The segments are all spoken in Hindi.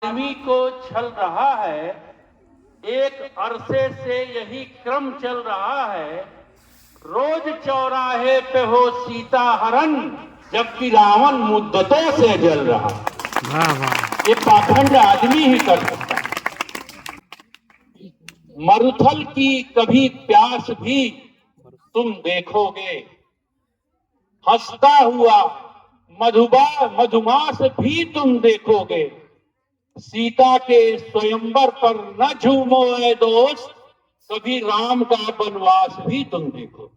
आदमी को छल रहा है। एक अरसे से यही क्रम चल रहा है। रोज चौराहे पे हो सीता हरण, जबकि रावण मुद्दतों से जल रहा। वाह वाह। ये पाखंड आदमी ही कर सकता है। मरुथल की कभी प्यास भी तुम देखोगे, हंसता हुआ मधुमास भी तुम देखोगे। सीता के स्वयंवर पर न झूमो ए दोस्त, कभी राम का वनवास भी तुम देखो।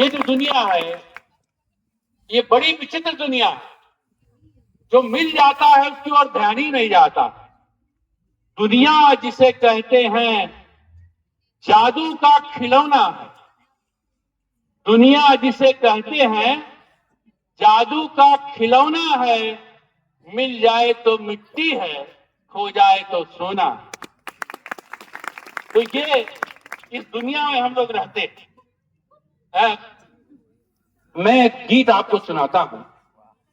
ये जो दुनिया है, ये बड़ी विचित्र दुनिया है। जो मिल जाता है उसकी ओर ध्यान ही नहीं जाता। दुनिया जिसे कहते हैं जादू का खिलौना है। दुनिया जिसे कहते हैं जादू का खिलौना है। मिल जाए तो मिट्टी है, खो जाए तो सोना। तो ये इस दुनिया में हम लोग रहते हैं। मैं एक गीत आपको सुनाता हूं।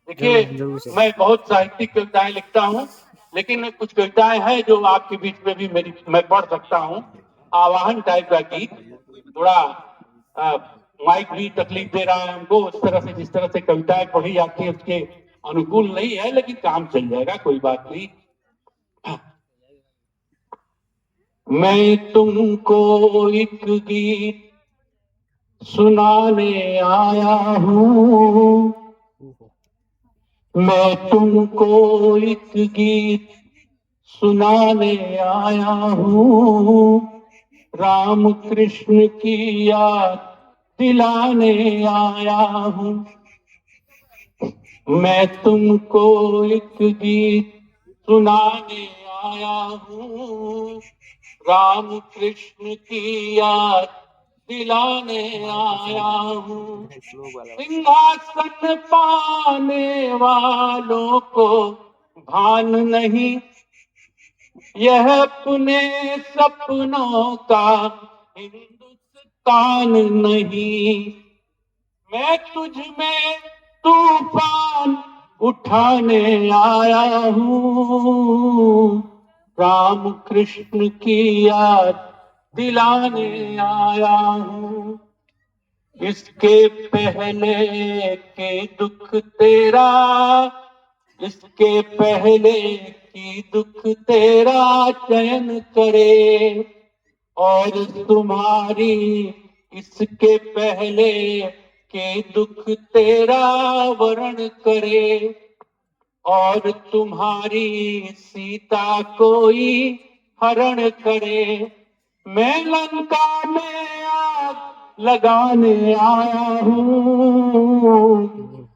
देखिए, मैं बहुत साहित्यिक कविताएं लिखता हूं, लेकिन कुछ कविताएं हैं जो आपके बीच में भी मैं पढ़ सकता हूं। आवाहन टाइप का गीत, थोड़ा माइक भी तकलीफ दे रहा है हमको। उस तरह से जिस तरह से कविताएं पढ़ी जाती है उसके अनुकूल नहीं है, लेकिन काम चल जाएगा, कोई बात नहीं। मैं तुमको एक गीत सुनाने आया हूँ। मैं तुमको एक गीत सुनाने आया हूँ। राम कृष्ण की याद दिलाने आया हूँ। मैं तुमको एक गीत सुनाने आया हूँ। राम कृष्ण की याद दिलाने आया हूँ। सिंहासन पाने वालों को भान नहीं, यह अपने सपनों का हिंदुस्तान नहीं। मैं तुझ में तूफान उठाने आया हूँ। राम कृष्ण की याद दिलाने आया हूँ। इसके पहले के दुख तेरा, इसके पहले की दुख तेरा चयन करे, और तुम्हारी इसके पहले के दुख तेरा वरण करे। और तुम्हारी सीता कोई हरण करे। मैं लंका में आग लगाने आया हूँ।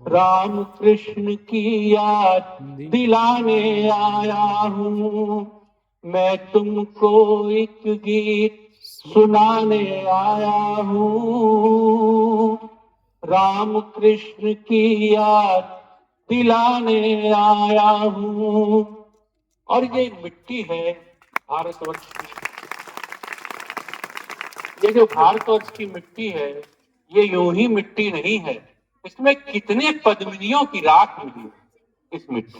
राम कृष्ण की याद दिलाने आया हूँ। मैं तुमको एक गीत सुनाने आया हूँ। राम कृष्ण की याद दिलाने आया हूँ। और ये मिट्टी है भारतवर्ष की। ये जो भारतवर्ष की मिट्टी है, ये यूं ही मिट्टी नहीं है। इसमें कितने पद्मिनियों की राख मिली है। इस मिट्टी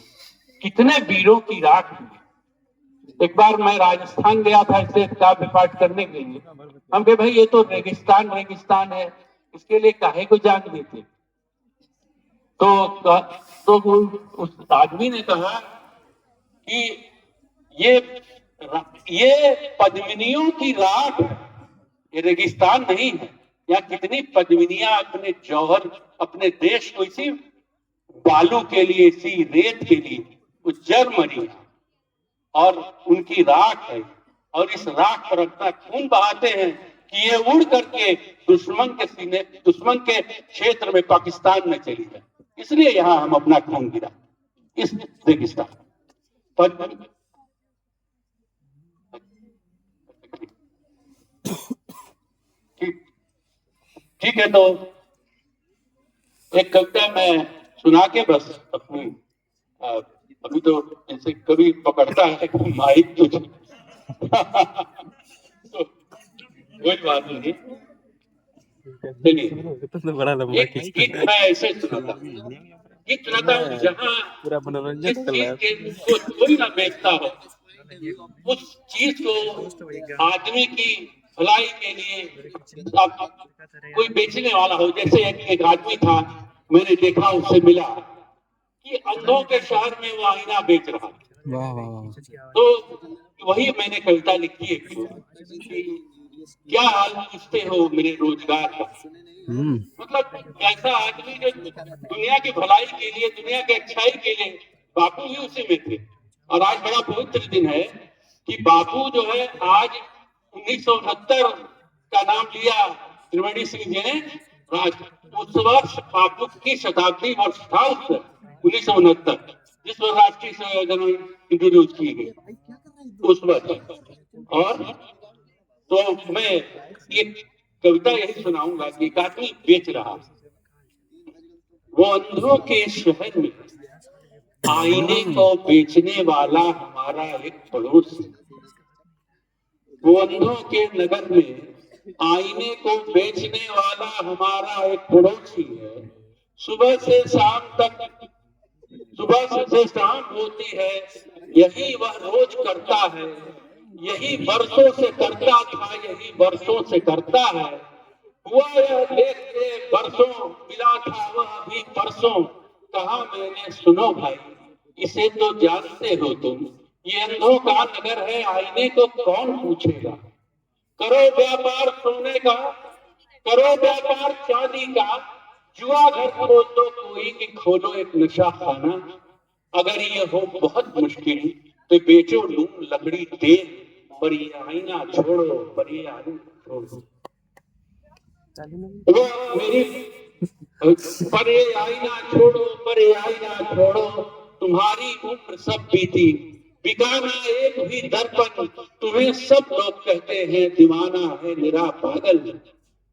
कितने वीरों की राख मिली। एक बार मैं राजस्थान गया था इससे काव्य पाठ करने के लिए। हम कहे भाई ये तो रेगिस्तान रेगिस्तान है, इसके लिए काहे को जान देते। तो उस आदमी ने कहा कि ये ये पद्मिनियों की राख, ये रेगिस्तान नहीं है। यहाँ कितनी पद्मिनियां अपने जौहर, अपने देश को इसी बालू के लिए, इसी रेत के लिए उज्जर मरी है, और उनकी राख है। और इस राख पर अपना खून बहाते हैं कि ये उड़ करके दुश्मन के सीने, दुश्मन के क्षेत्र में, पाकिस्तान में चली जाए। इसलिए यहां हम अपना खून गिरा इस रेगिस्तान पर। ठीक है, तो एक कविता मैं सुना के बस अपनी अभी तो ऐसे कभी पकड़ता है माइक तुझे तो कोई बात नहीं। चलिए, बड़ा लंबा एक गीत मैं ऐसे सुनाता हूँ। जितना था जहाँ पूरा जिस मनोरंजन चल चीज रहा के को कोई ना बेचता हो, उस चीज को आदमी की भलाई के लिए अब कोई बेचने वाला हो, जैसे एक आदमी था, मैंने देखा, उससे मिला कि अंधों के शहर में वो आईना बेच रहा है। है। वाह वाह वाह। तो वही मैंने कविता लिखी है कि क्या हाल पूछते हो मेरे रोजगार का। मतलब ऐसा आदमी जो दुनिया की भलाई के लिए, दुनिया की अच्छाई के लिए, बापू भी उसी में थे। और आज बड़ा पवित्र दिन है कि बापू जो है आज 1969 का नाम लिया त्रिवेणी सिंह जी ने। उस वर्ष बापू की शताब्दी वर्ष था, उस 1969 जिस पर राष्ट्रीय सेवा योजना इंट्रोड्यूस की गई उस वर्ष। और तो मैं ये कविता यही सुनाऊंगा कि एक आदमी बेच रहा, वो अंधों के शहर में आईने को बेचने वाला हमारा एक पड़ोसी। वो अंधों के नगर में आईने को बेचने वाला हमारा एक पड़ोसी है। सुबह से शाम तक, सुबह से शाम होती है, यही वह रोज करता है। यही वर्षों से करता था, यही वर्षों से करता है। हुआ यह देख के बरसों, मिला था वह अभी परसों। कहा मैंने सुनो भाई, इसे तो जानते हो तुम, ये अंधों का नगर है, आईने को कौन पूछेगा। करो व्यापार सोने का, करो व्यापार चांदी का, जुआ घर खोल दो कोई कि खोलो एक नशा खाना। अगर ये हो बहुत मुश्किल तो बेचो लूम लकड़ी तेल, पर ये आईना छोड़ो, पर ये आईना छोड़ो। वो मेरी पर ये आईना छोड़ो, पर ये आईना छोड़ो, तुम्हारी उम्र सब बीती, बिकाना एक भी दर्पण। तुम्हें सब लोग कहते हैं दीवाना है निरा पागल।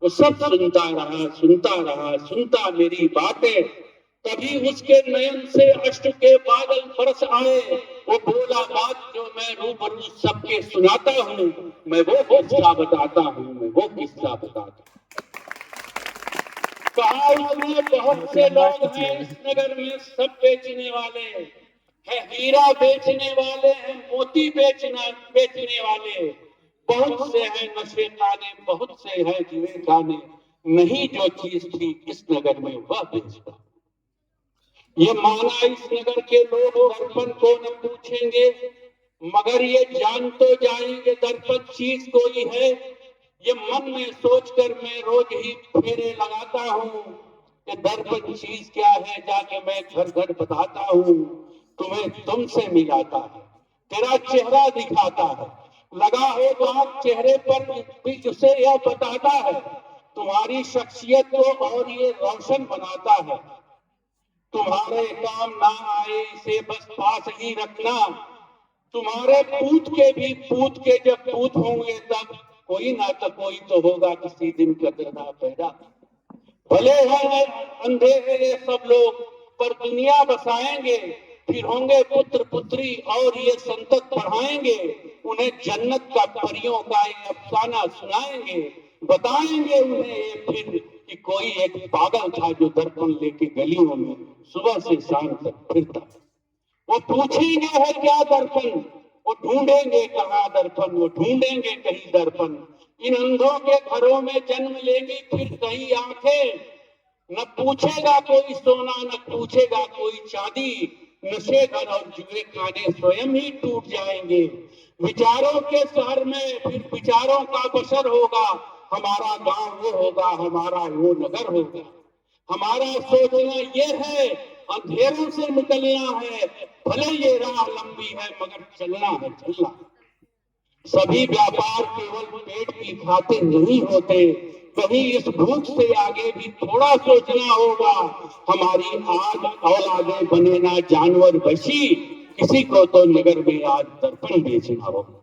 वो सब सुनता रहा, सुनता रहा, सुनता मेरी बातें। तभी उसके नयन से अश्क के बादल बरस आए। वो बोला बात जो मैं रूबरू सबके सुनाता हूँ, मैं वो किस्सा बताता हूँ, मैं वो किस्सा बताता हूँ। कहा उसने बहुत से लोग हैं इस नगर में, सब बेचने वाले है, हीरा बेचने वाले हैं, मोती बेचने वाले। बहुत से हैं नशे खाने, बहुत से हैं जुए खाने, नहीं जो चीज थी इस नगर में वह बेचता। ये माना इस नगर के लोग दर्पण को न पूछेंगे, मगर ये जान तो जाएंगे दर्पण चीज कोई है। ये मन में सोचकर मैं रोज ही फेरे लगाता हूँ कि दर्पण चीज क्या है, जाके मैं घर घर बताता हूँ। तुम्हें तुमसे मिलाता है, तेरा चेहरा दिखाता है, लगा हो दाग चेहरे पर भी उसे यह बताता है। तुम्हारी शख्सियत को और ये रोशन बनाता है। तुम्हारे काम ना आए इसे बस पास ही रखना। तुम्हारे पूत के भी पूत के जब पूत होंगे तब कोई ना तो कोई तो होगा किसी दिन कदरना पैदा। भले हैं अंधे हैं ये सब लोग, पर दुनिया बसाएंगे, फिर होंगे पुत्र पुत्री और ये संतत बढ़ाएंगे। उन्हें जन्नत का परियों का ये अफसाना सुनाएंगे, बताएंगे उन्हें ये फिर कि कोई एक पागल था जो दर्पण लेके गलियों में सुबह से शाम तक फिरता। वो पूछेंगे है क्या दर्पण, वो ढूंढेंगे कहाँ दर्पण, वो ढूंढेंगे कहीं दर्पण। इन अंधों के घरों में जन्म लेंगी फिर कहीं आंखें, न पूछेगा कोई सोना, न पूछेगा कोई चांदी। नशे घर और जुए खाने स्वयं ही टूट जाएंगे। विचारों के शहर में फिर विचारों का बसर होगा। हमारा गांव वो होगा, हमारा वो नगर होगा। हमारा सोचना ये है अंधेरों से निकलना है, भले ये राह लंबी है मगर चलना है, चलना। सभी व्यापार केवल पेट की खातिर नहीं होते, कहीं इस भूख से आगे भी थोड़ा सोचना होगा। हमारी आज औलादे बने ना जानवर बशी, किसी को तो नगर में आज दर्पण बेचना होगा।